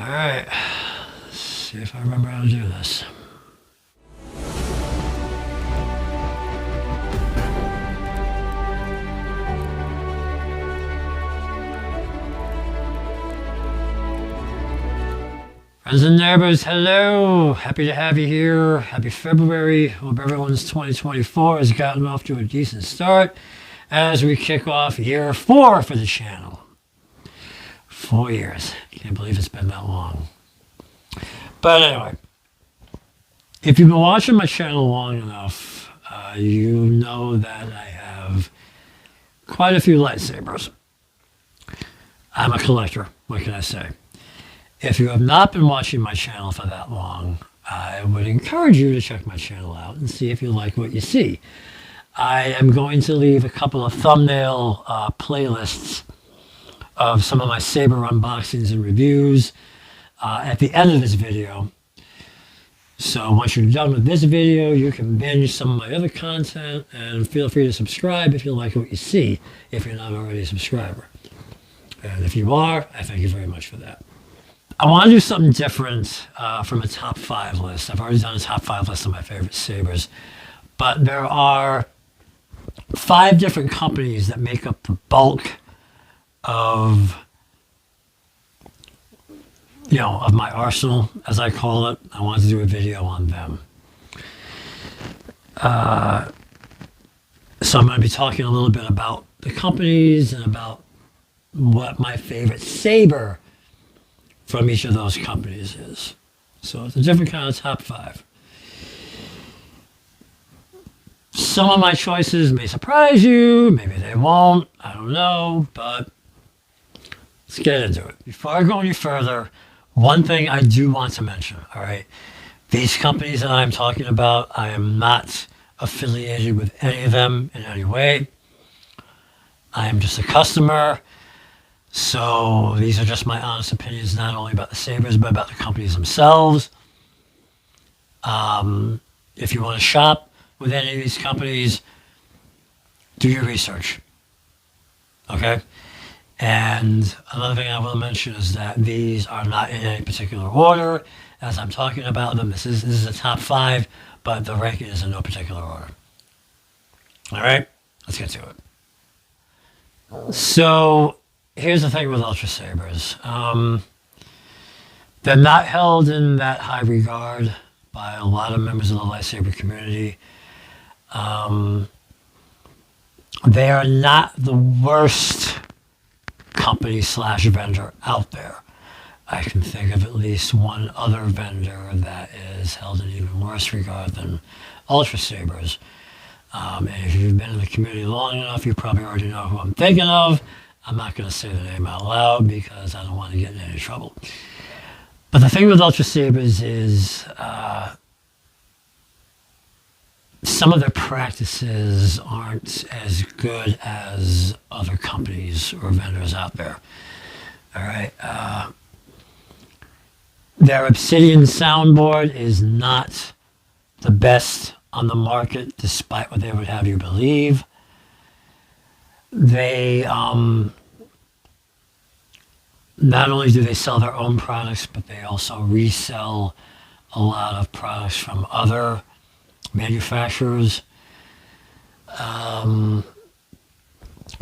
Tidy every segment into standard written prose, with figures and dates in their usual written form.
Alright, let's see if I remember how to do this. Friends and neighbors, hello! Happy to have you here. Happy February. Hope everyone's 2024 has gotten off to a decent start as we kick off year 4 for the channel. 4 years. Can't believe it's been that long. But anyway, if you've been watching my channel long enough, you know that I have quite a few lightsabers. I'm a collector. What can I say? If you have not been watching my channel for that long, I would encourage you to check my channel out and see if you like what you see. I am going to leave a couple of thumbnail playlists of some of my Saber unboxings and reviews at the end of this video. So once you're done with this video, you can binge some of my other content, and feel free to subscribe if you like what you see, if you're not already a subscriber. And if you are, I thank you very much for that. I want to do something different from a top 5 list. I've already done a top 5 list of my favorite Sabers, but there are 5 different companies that make up the bulk of my arsenal, as I call it. I wanted to do a video on them. So I'm going to be talking a little bit about the companies and about what my favorite Saber from each of those companies is. So it's a different kind of top 5. Some of my choices may surprise you, maybe they won't, I don't know, but let's get into it. Before I go any further, one thing I do want to mention, all right? These companies that I'm talking about, I am not affiliated with any of them in any way. I am just a customer. So these are just my honest opinions, not only about the Sabers, but about the companies themselves. If you want to shop with any of these companies, do your research. Okay? And another thing I will mention is that these are not in any particular order as I'm talking about them. This is a top 5, but the ranking is in no particular order. All right? Let's get to it. So here's the thing with Ultra Sabers. They're not held in that high regard by a lot of members of the lightsaber community. They are not the worst company / vendor out there. I can think of at least one other vendor that is held in even worse regard than Ultra Sabers. And if you've been in the community long enough, you probably already know who I'm thinking of. I'm not going to say the name out loud because I don't want to get in any trouble. But the thing with Ultra Sabers is some of their practices aren't as good as other companies or vendors out there. All right. Their Obsidian soundboard is not the best on the market, despite what they would have you believe. They not only do they sell their own products, but they also resell a lot of products from other manufacturers.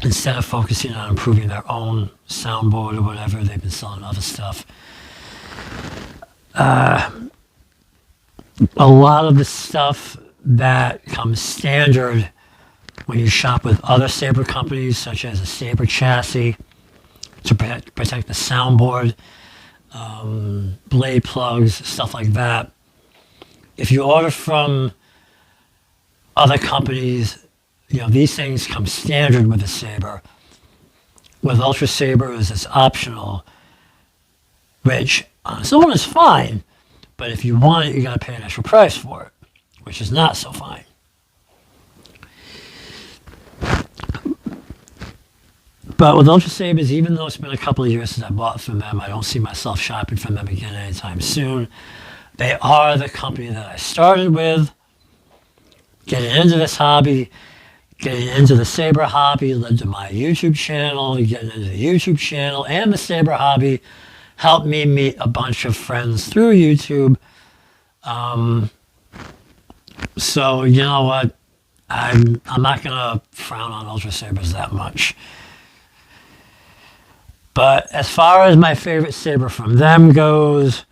Instead of focusing on improving their own soundboard or whatever, they've been selling other stuff. A lot of the stuff that comes standard when you shop with other Saber companies, such as a Saber chassis to protect the soundboard, blade plugs, stuff like that. If you order from other companies, these things come standard with the Saber. With Ultra Sabers, it's optional, which on its own is fine, but if you want it, you got to pay an extra price for it, which is not so fine. But with Ultra Sabers, even though it's been a couple of years since I bought from them, I don't see myself shopping from them again anytime soon. They are the company that I started with. Getting into this hobby, getting into the Saber hobby led to my YouTube channel. Getting into the YouTube channel and the Saber hobby helped me meet a bunch of friends through YouTube. So you know what? I'm not gonna frown on Ultra Sabers that much. But as far as my favorite saber from them goes,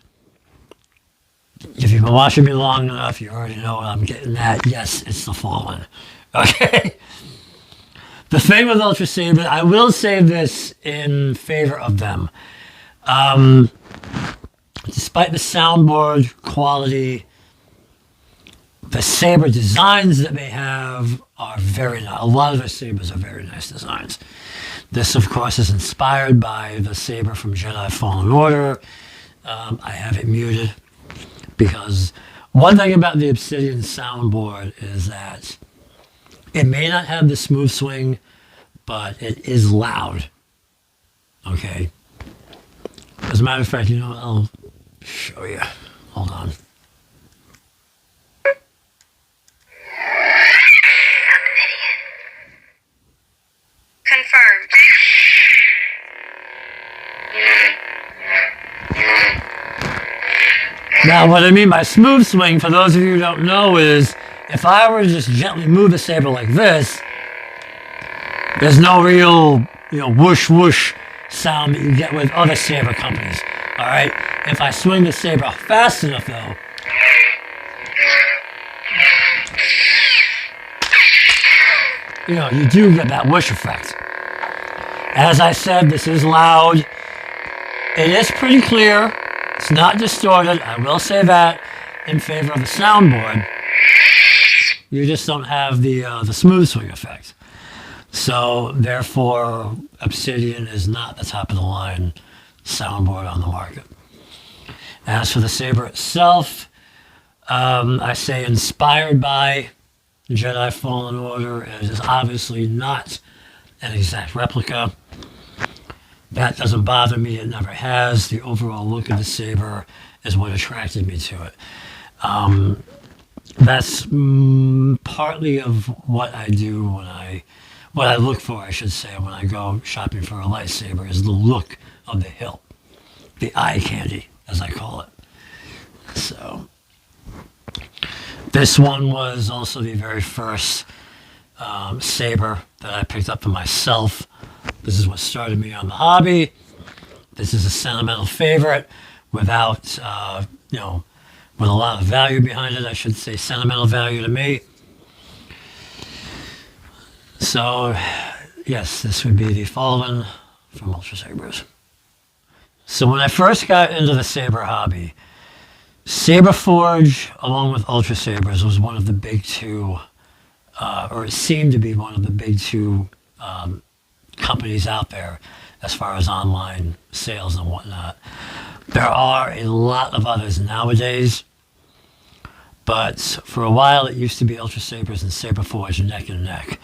if you've been watching me long enough, you already know what I'm getting at. Yes, it's the Fallen. Okay? The thing with Ultra Saber, I will say this in favor of them. Despite the soundboard quality, the saber designs that they have are very nice. A lot of their sabers are very nice designs. This, of course, is inspired by the saber from Jedi Fallen Order. I have it muted because one thing about the Obsidian soundboard is that it may not have the smooth swing, but it is loud. Okay? As a matter of fact, you know, I'll show you. Hold on. Confirmed. Now, what I mean by smooth swing, for those of you who don't know, is if I were to just gently move the saber like this, there's no real, whoosh whoosh sound that you get with other saber companies. All right? If I swing the saber fast enough, though, you do get that whoosh effect. As I said, this is loud. It is pretty clear. It's not distorted. I will say that in favor of the soundboard. You just don't have the smooth swing effect. So, therefore, Obsidian is not the top of the line soundboard on the market. As for the saber itself, I say inspired by Jedi Fallen Order. It is obviously not an exact replica. That doesn't bother me. It never has. The overall look of the saber is what attracted me to it. That's partly of what I do what I look for, I should say, when I go shopping for a lightsaber, is the look of the hilt. The eye candy, as I call it. So, this one was also the very first saber that I picked up for myself. This is what started me on the hobby. This is a sentimental favorite without, with a lot of value behind it. I should say sentimental value to me. So, yes, this would be the Fallen from Ultra Sabers. So when I first got into the saber hobby, Saber Forge, along with Ultra Sabers, was one of the big two, or it seemed to be one of the big two companies out there as far as online sales and whatnot. There are a lot of others nowadays, but for a while it used to be Ultra Sabers and Saber Forge neck and neck.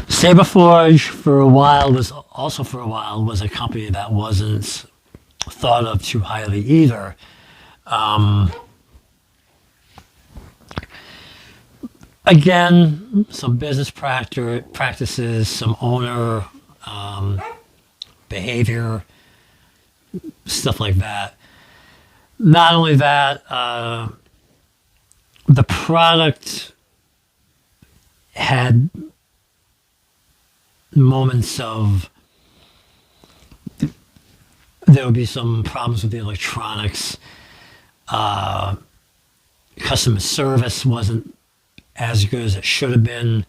Saber Forge for a while was a company that wasn't thought of too highly either. Again, some business practices, some owner behavior, stuff like that. Not only that, the product had moments of, there would be some problems with the electronics. Customer service wasn't as good as it should have been.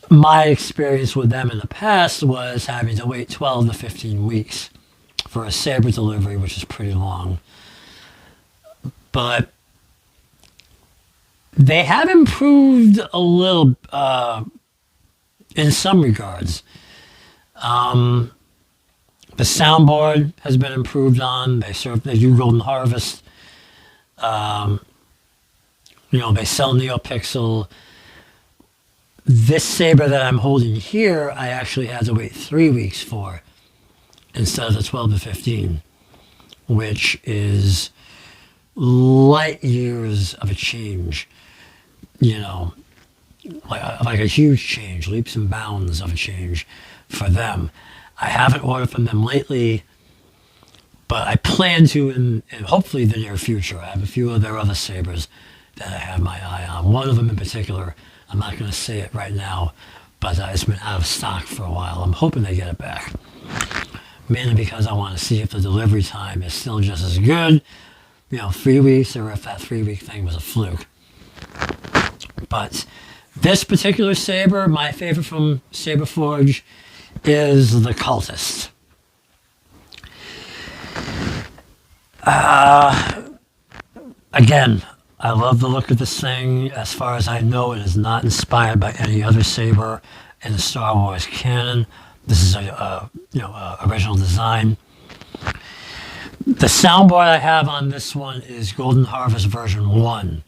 My experience with them in the past was having to wait 12 to 15 weeks for a Saber delivery, which is pretty long. But they have improved a little in some regards. The soundboard has been improved on. They do Golden Harvest. They sell NeoPixel. This Saber that I'm holding here, I actually had to wait 3 weeks for instead of the 12 to 15, which is light years of a change, like a huge change, leaps and bounds of a change for them. I haven't ordered from them lately, but I plan to in hopefully the near future. I have a few of their other sabers that I have my eye on. One of them in particular, I'm not going to say it right now, but it's been out of stock for a while. I'm hoping they get it back. Mainly because I want to see if the delivery time is still just as good, 3 weeks, or if that 3-week thing was a fluke. But this particular saber, my favorite from Saber Forge, is the Cultist. Again, I love the look of this thing. As far as I know, it is not inspired by any other saber in the Star Wars canon. This is a original design. The soundboard I have on this one is Golden Harvest version 1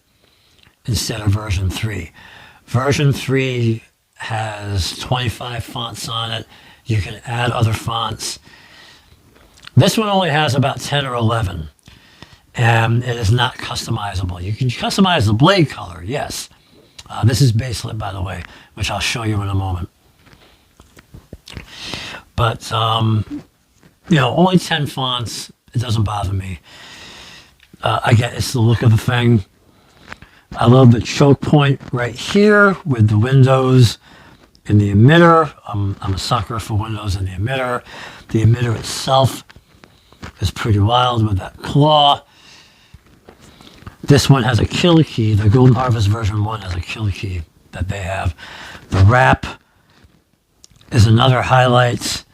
instead of version 3. Version 3 has 25 fonts on it. You can add other fonts. This one only has about 10 or 11, and it is not customizable. You can customize the blade color, yes. This is baselit, by the way, which I'll show you in a moment. But, only 10 fonts. It doesn't bother me. Again, it's the look of the thing. I love the choke point right here with the windows in the emitter. I'm a sucker for windows in the emitter. The emitter itself is pretty wild with that claw. This one has a kill key. The Golden Harvest version 1 has a kill key that they have. The wrap is another highlight.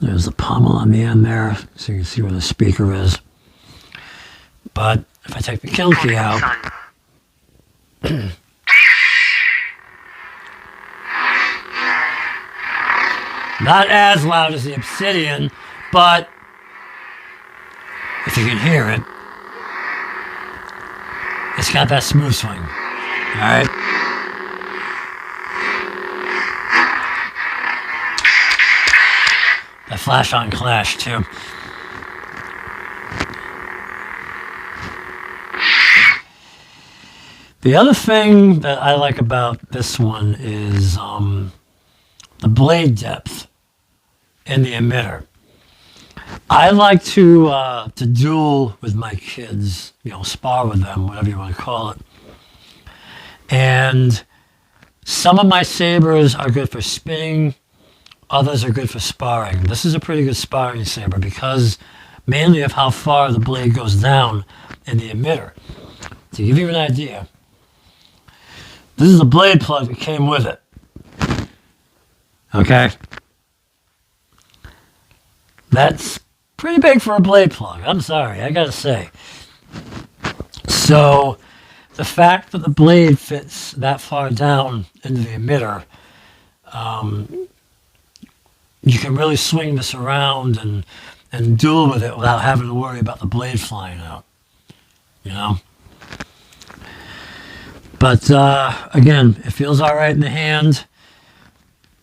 There's the pommel on the end there, so you can see where the speaker is. But if I take the kill key out, not as loud as the Obsidian, but if you can hear it, it's got that smooth swing. All right. The flash on clash too. The other thing that I like about this one is the blade depth in the emitter. I like to duel with my kids, spar with them, whatever you want to call it. And some of my sabers are good for spinning. Others are good for sparring. This is a pretty good sparring saber because mainly of how far the blade goes down in the emitter. To give you an idea, this is a blade plug that came with it. Okay? That's pretty big for a blade plug. I'm sorry, I gotta say. So, the fact that the blade fits that far down into the emitter, you can really swing this around and duel with it without having to worry about the blade flying out. But again, it feels all right in the hand.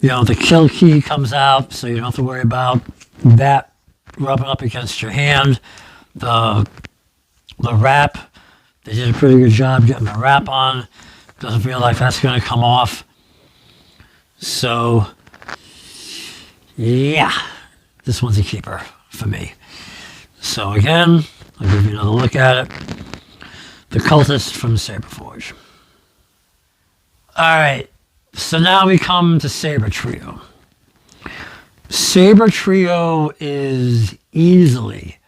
The kill key comes out, so you don't have to worry about that rubbing up against your hand. The wrap, they did a pretty good job getting the wrap on. Doesn't feel like that's going to come off. So, yeah, this one's a keeper for me. So again, I'll give you another look at it. The Cultist from Saber Forge. Alright, so now we come to Saber Trio. Saber Trio is easily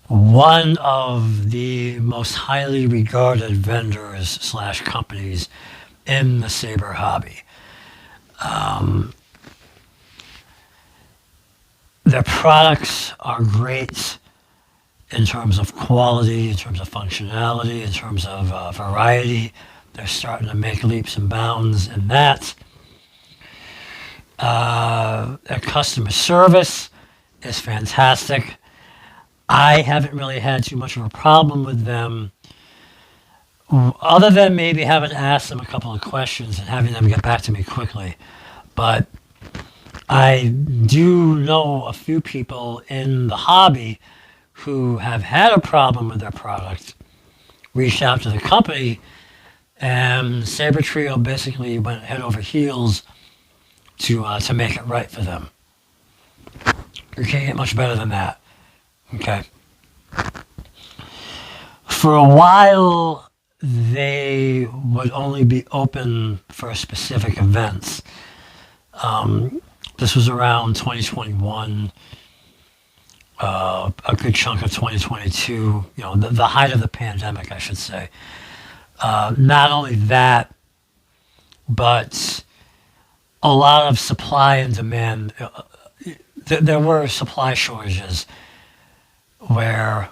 one of the most highly regarded vendors / companies in the saber hobby. Their products are great in terms of quality, in terms of functionality, in terms of variety. They're starting to make leaps and bounds in that. Their customer service is fantastic. I haven't really had too much of a problem with them, other than maybe having asked them a couple of questions and having them get back to me quickly. But I do know a few people in the hobby who have had a problem with their product, reached out to the company, and Saber Trio basically went head over heels to make it right for them. You can't get much better than that. Okay. For a while, they would only be open for specific events. This was around 2021, a good chunk of 2022, the height of the pandemic, I should say. Not only that, but a lot of supply and demand. There were supply shortages where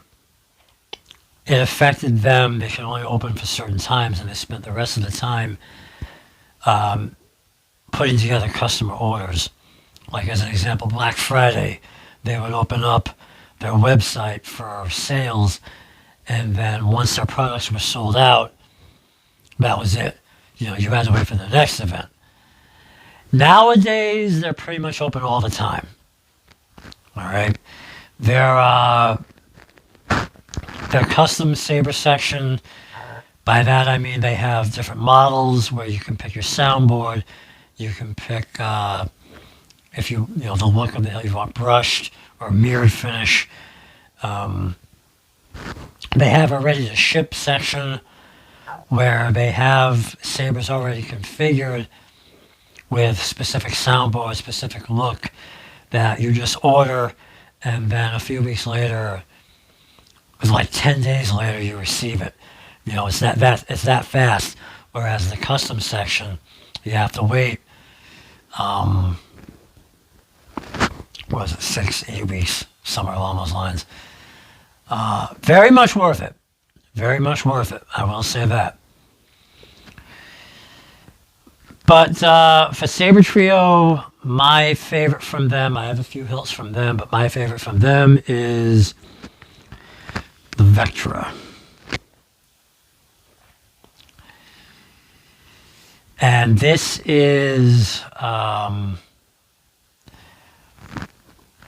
it affected them. They could only open for certain times, and they spent the rest of the time putting together customer orders. Like, as an example, Black Friday, they would open up their website for sales, and then once their products were sold out, that was it. You had to wait for the next event. Nowadays, they're pretty much open all the time. All right? Their custom Saber section, by that I mean they have different models where you can pick your soundboard. You can pick if you the look of you want brushed or mirrored finish. They have a ready to ship section where they have Sabers already configured with specific soundboard, specific look that you just order, and then a few weeks later, it's like 10 days later, you receive it. It's that fast. Whereas the custom section, you have to wait. What was it, 6-8 weeks, somewhere along those lines. Very much worth it. Very much worth it. I will say that. But for Saber Trio, my favorite from them, I have a few hilts from them, but my favorite from them is the Vectra. And this is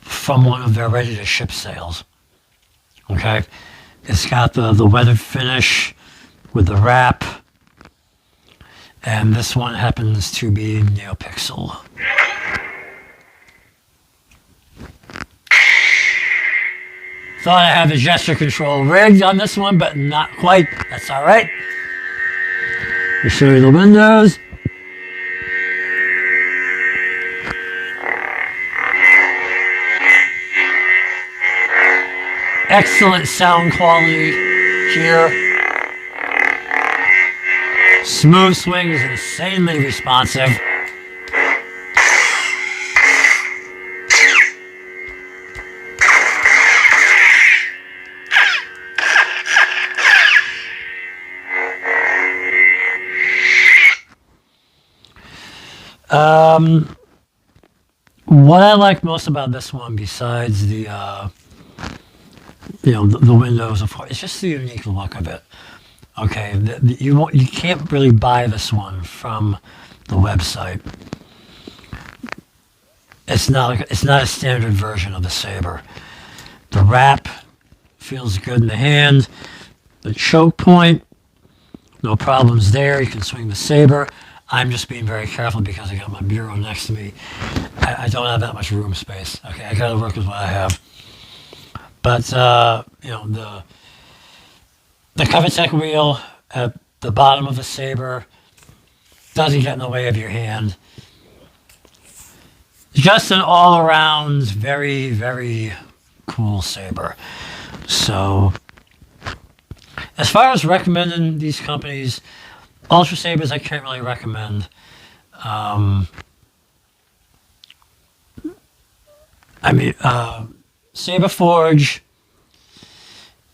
from one of their ready-to-ship sales. Okay? It's got the weathered finish with the wrap. And this one happens to be NeoPixel. Thought I had the gesture control rigged on this one, but not quite. That's all right. I'll show you the windows. Excellent sound quality here. Smooth swing is insanely responsive. What I like most about this one, besides the the windows, of course, it's just the unique look of it. Okay, you can't really buy this one from the website. It's not a standard version of the Saber. The wrap feels good in the hand. The choke point, no problems there. You can swing the Saber. I'm just being very careful because I got my bureau next to me. I don't have that much room space. Okay, I gotta work with what I have. But the CoverTech wheel at the bottom of the Saber doesn't get in the way of your hand. Just an all-around very, very cool Saber. So, as far as recommending these companies, Ultra Sabers I can't really recommend. Saber Forge,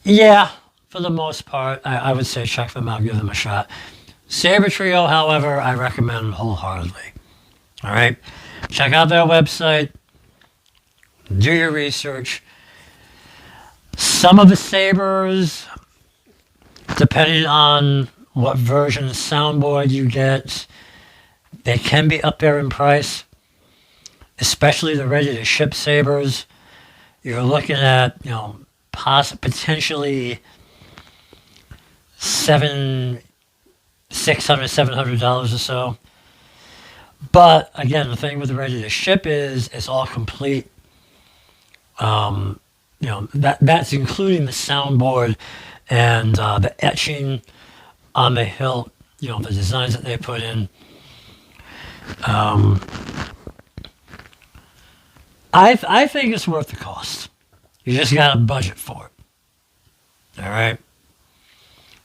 yeah, for the most part, I would say check them out, give them a shot. Saber Trio, however, I recommend wholeheartedly. All right? Check out their website. Do your research. Some of the Sabers, depending on what version of soundboard you get, they can be up there in price, especially the ready-to-ship Sabers. You're looking at, potentially $600, $700 or so. But again, the thing with the ready to ship is it's all complete. That's including the soundboard and the etching on the hilt, the designs that they put in. I think it's worth the cost. You just got to budget for it. All right.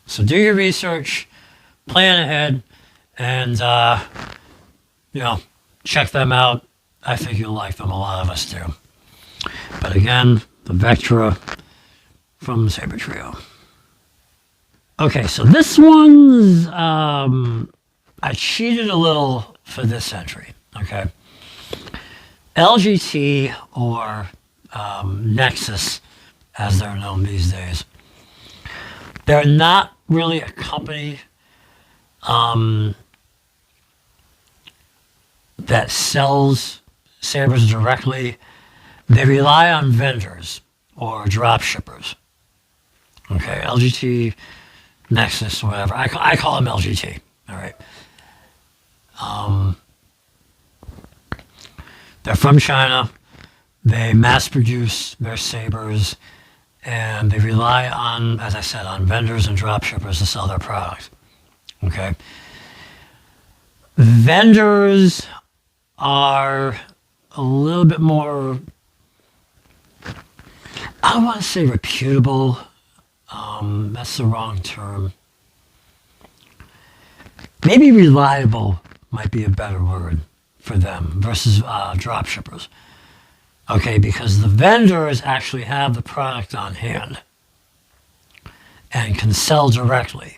So do your research, plan ahead, and check them out. I think you'll like them. A lot of us do. But again, the Vectra from Saber Trio. Okay, so this one's I cheated a little for this entry. Okay. LGT, or Nexus, as they're known these days. They're not really a company that sells sabers directly. They rely on vendors or drop shippers. Okay, LGT, Nexus, whatever. I call them LGT. All right. They're from China. They mass produce their sabers, and they rely on, as I said, on vendors and drop shippers to sell their products. Okay. Vendors are a little bit more, I don't want to say reputable. That's the wrong term. Maybe reliable might be a better word for them versus drop shippers. Okay, because the vendors actually have the product on hand and can sell directly.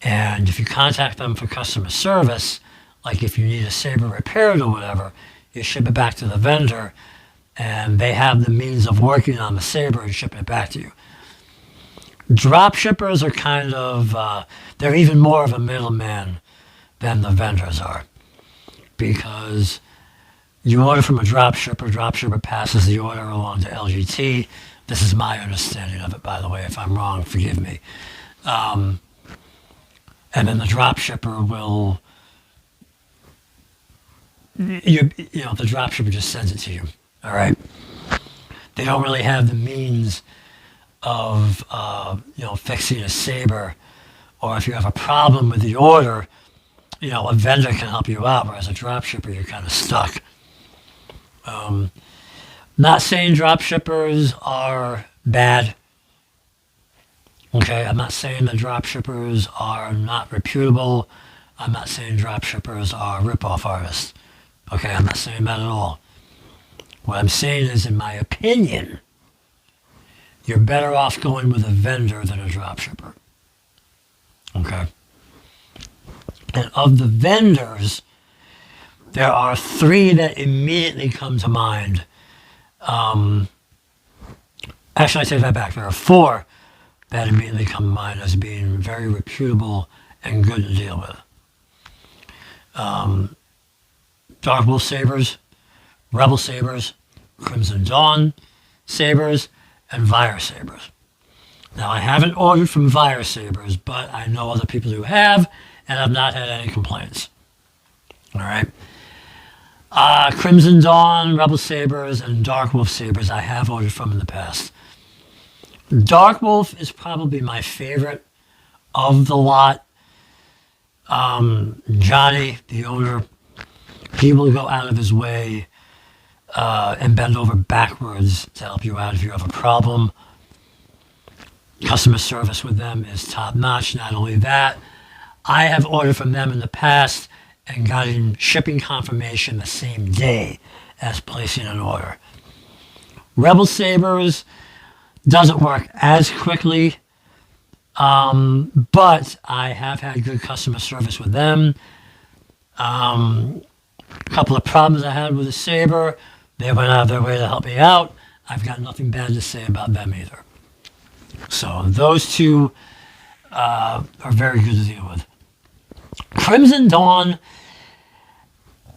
And if you contact them for customer service, like if you need a saber repaired or whatever, you ship it back to the vendor, and they have the means of working on the saber and shipping it back to you. Drop shippers are kind of, they're even more of a middleman than the vendors are, because you order from a drop shipper passes the order along to LGT. This is my understanding of it, by the way. If I'm wrong, forgive me. And then the drop shipper will, the drop shipper just sends it to you. All right. They don't really have the means of, fixing a saber, or if you have a problem with the order, a vendor can help you out, whereas a drop shipper, you're kind of stuck. Not saying drop shippers are bad. Okay, I'm not saying that drop shippers are not reputable. I'm not saying drop shippers are rip-off artists. Okay, I'm not saying that at all. What I'm saying is, in my opinion, you're better off going with a vendor than a drop shipper. Okay? And of the vendors, there are 3 that immediately come to mind. Actually, I take that back. There are 4 that immediately come to mind as being very reputable and good to deal with. Dark Wolf Sabers, Rebel Sabers, Crimson Dawn Sabers, and Vire Sabers. Now, I haven't ordered from Vire Sabers, but I know other people who have, and I've not had any complaints. All right. Crimson Dawn, Rebel Sabers, and Dark Wolf Sabers I have ordered from in the past. Dark Wolf is probably my favorite of the lot. Johnny, the owner, he will go out of his way and bend over backwards to help you out if you have a problem. Customer service with them is top notch. Not only that, I have ordered from them in the past and gotten shipping confirmation the same day as placing an order. Rebel Sabers doesn't work as quickly, but I have had good customer service with them. A couple of problems I had with the Saber, they went out of their way to help me out. I've got nothing bad to say about them either. So those 2 are very good to deal with. Crimson Dawn,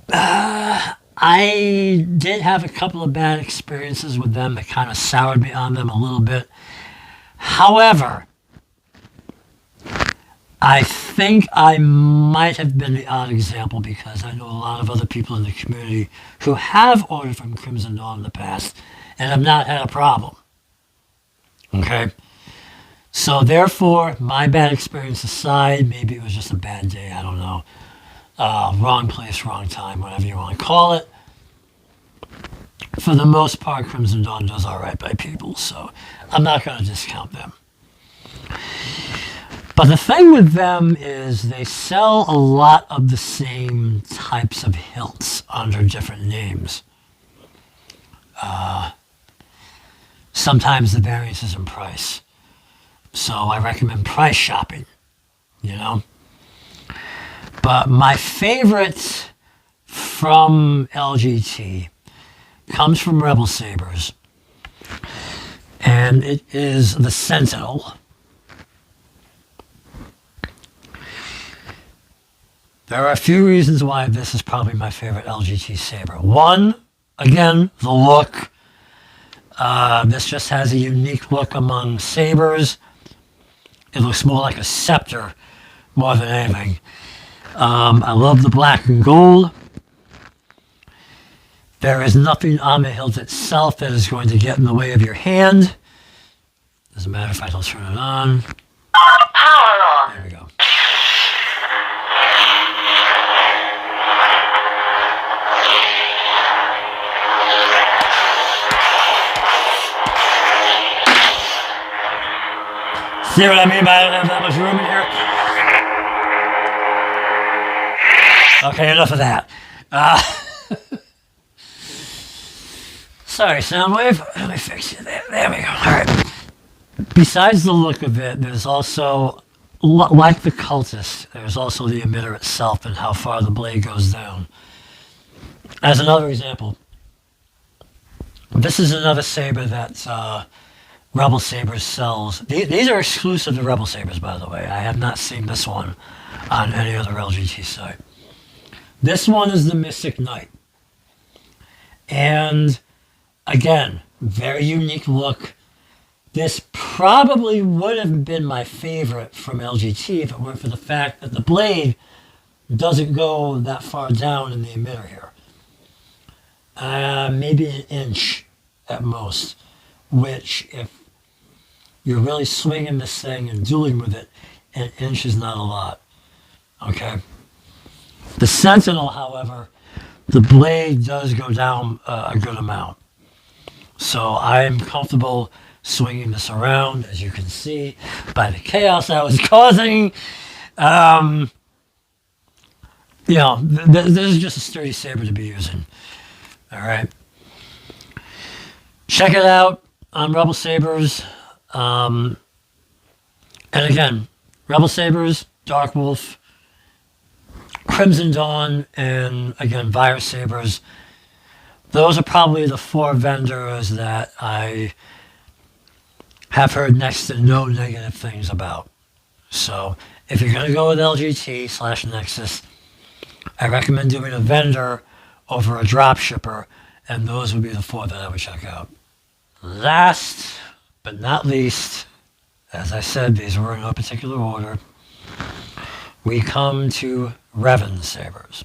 I did have a couple of bad experiences with them that kind of soured me on them a little bit. However, I think I might have been the odd example, because I know a lot of other people in the community who have ordered from Crimson Dawn in the past, and have not had a problem. Okay? So therefore, my bad experience aside, maybe it was just a bad day, I don't know. Wrong place, wrong time, whatever you want to call it. For the most part, Crimson Dawn does all right by people, so I'm not going to discount them. But the thing with them is they sell a lot of the same types of hilts under different names. Sometimes the variance is in price. So I recommend price shopping, you know. But my favorite from LGT comes from Rebel Sabers. And it is the Sentinel. There are a few reasons why this is probably my favorite LGT Saber. One, again, the look. This just has a unique look among sabers. It looks more like a scepter more than anything. I love the black and gold. There is nothing on the hilt itself that is going to get in the way of your hand. Doesn't matter if I don't turn it on. Power on. There we go. See what I mean by I don't have that much room in here? Okay, enough of that. Sorry, Soundwave. Let me fix it. There we go. All right. Besides the look of it, there's also, like the Cultist, there's also the emitter itself and how far the blade goes down. As another example, this is another saber that Rebel Sabers sells. These are exclusive to Rebel Sabers, by the way. I have not seen this one on any other LGT site. This one is the Mystic Knight. And again, very unique look. This probably would have been my favorite from LGT if it weren't for the fact that the blade doesn't go that far down in the emitter here. Maybe an inch at most, which if you're really swinging this thing and dueling with it, an inch is not a lot. Okay. The Sentinel, however, the blade does go down a good amount. So I'm comfortable swinging this around, as you can see by the chaos I was causing. You know, this is just a sturdy saber to be using. All right. Check it out on Rebel Sabers. And again, Rebel Sabers, Dark Wolf, Crimson Dawn, and again, Virus Sabers. Those are probably the four vendors that I have heard next to no negative things about. So if you're going to go with LGT/Nexus, I recommend doing a vendor over a drop shipper, and those would be the four that I would check out. Last but not least, as I said, these were in no particular order, we come to Revan Sabers.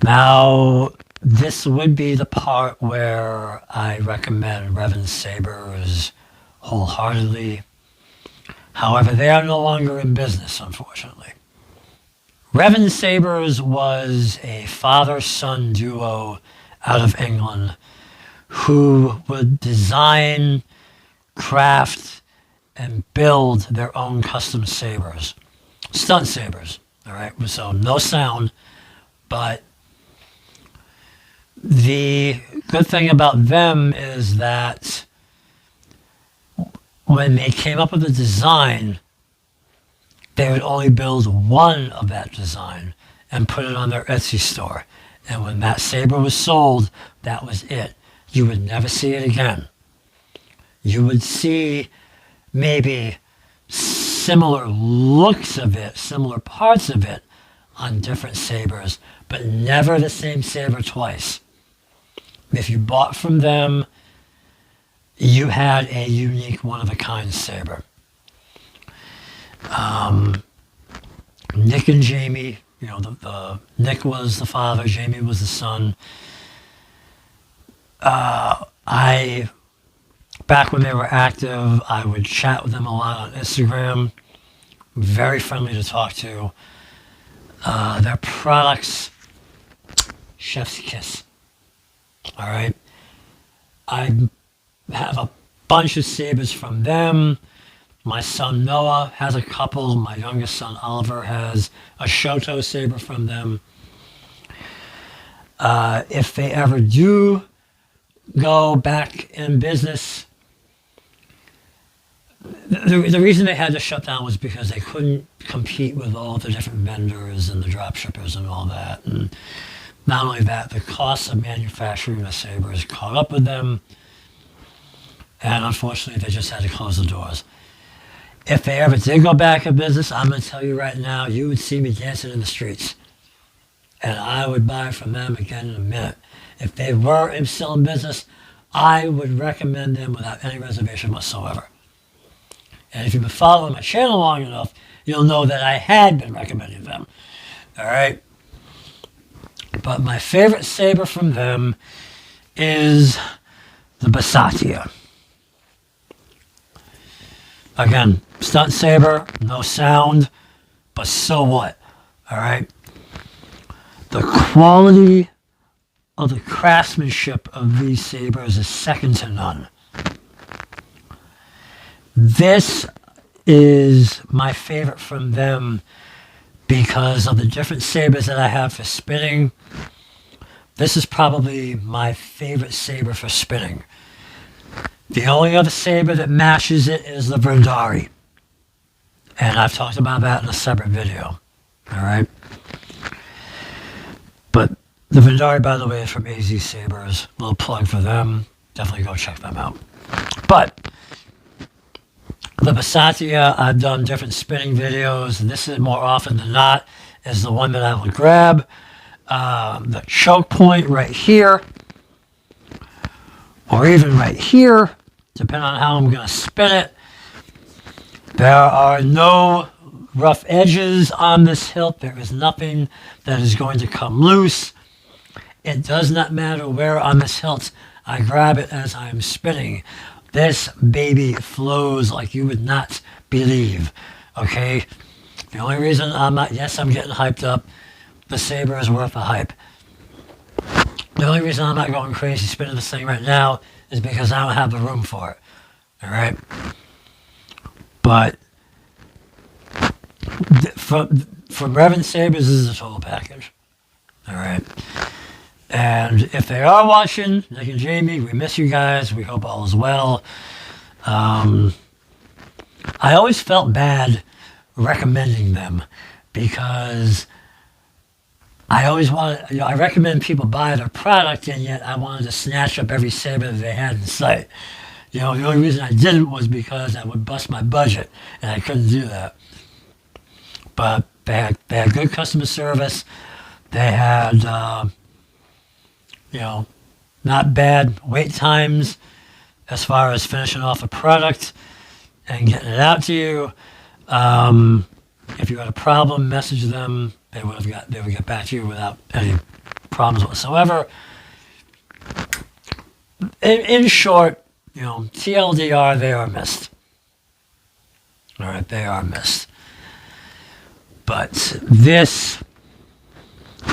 Now, this would be the part where I recommend Revan Sabers wholeheartedly. However, they are no longer in business, unfortunately. Revan Sabers was a father-son duo out of England who would design, craft, and build their own custom sabers. Stunt sabers, all right? So no sound, but the good thing about them is that when they came up with a design, they would only build one of that design and put it on their Etsy store. And when that saber was sold, that was it. You would never see it again. You would see maybe similar looks of it, similar parts of it on different sabers, but never the same saber twice. If you bought from them, you had a unique, one-of-a-kind saber. Nick and Jamie, you know, the Nick was the father, Jamie was the son. Back when they were active, I would chat with them a lot on Instagram. Very friendly to talk to. Their products, chef's kiss. All right. I have a bunch of Sabers from them. My son Noah has a couple. My youngest son Oliver has a Shoto Saber from them. If they ever do go back in business, the reason they had to shut down was because they couldn't compete with all the different vendors and the drop shippers and all that. And not only that, the cost of manufacturing the Sabers caught up with them. And unfortunately, they just had to close the doors. If they ever did go back in business, I'm going to tell you right now, you would see me dancing in the streets. And I would buy from them again in a minute. If they were still in business, I would recommend them without any reservation whatsoever. And if you've been following my channel long enough, you'll know that I had been recommending them. All right? But my favorite Saber from them is the Basatia. Again, stunt Saber, no sound, but so what? All right? The quality of the craftsmanship of these Sabers is second to none. This is my favorite from them because of the different Sabers that I have for spinning. This is probably my favorite Saber for spinning. The only other Saber that matches it is the Brindari. And I've talked about that in a separate video. All right? But the Brindari, by the way, is from AZ Sabers. A little plug for them. Definitely go check them out. But the Basatia, I've done different spinning videos. And this is more often than not is the one that I will grab. The choke point right here. Or even right here, depending on how I'm going to spin it. There are no rough edges on this hilt. There is nothing that is going to come loose. It does not matter where on this hilt I grab it as I am spinning. This baby flows like you would not believe. Okay? The only reason I'm not, yes, I'm getting hyped up. The Saber is worth the hype. The only reason I'm not going crazy spinning this thing right now is because I don't have the room for it. All right? But from Revan Sabers, this is a total package. All right? And if they are watching, Nick and Jamie, we miss you guys. We hope all is well. I always felt bad recommending them because I always wanted, I recommend people buy their product, and yet I wanted to snatch up every Saber that they had in sight. The only reason I didn't was because that would bust my budget, and I couldn't do that. But they had good customer service. They had, not bad wait times as far as finishing off a product and getting it out to you. If you had a problem, message them. They would get back to you without any problems whatsoever. In short, TLDR, they are missed. All right, they are missed. But this,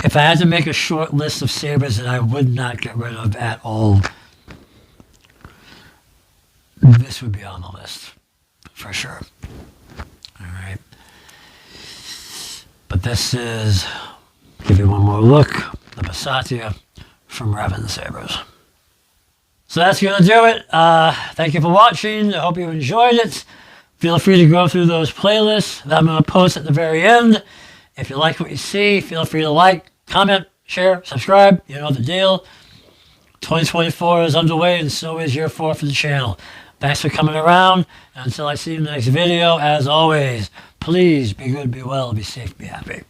if I had to make a short list of Sabers that I would not get rid of at all, this would be on the list, for sure. All right. But this is, give you one more look, the Basatia from Revan Sabers. So that's going to do it. Thank you for watching. I hope you enjoyed it. Feel free to go through those playlists that I'm going to post at the very end. If you like what you see, feel free to like, comment, share, subscribe. You know the deal. 2024 is underway, and so is year 4 for the channel. Thanks for coming around. And until I see you in the next video, as always, please be good, be well, be safe, be happy.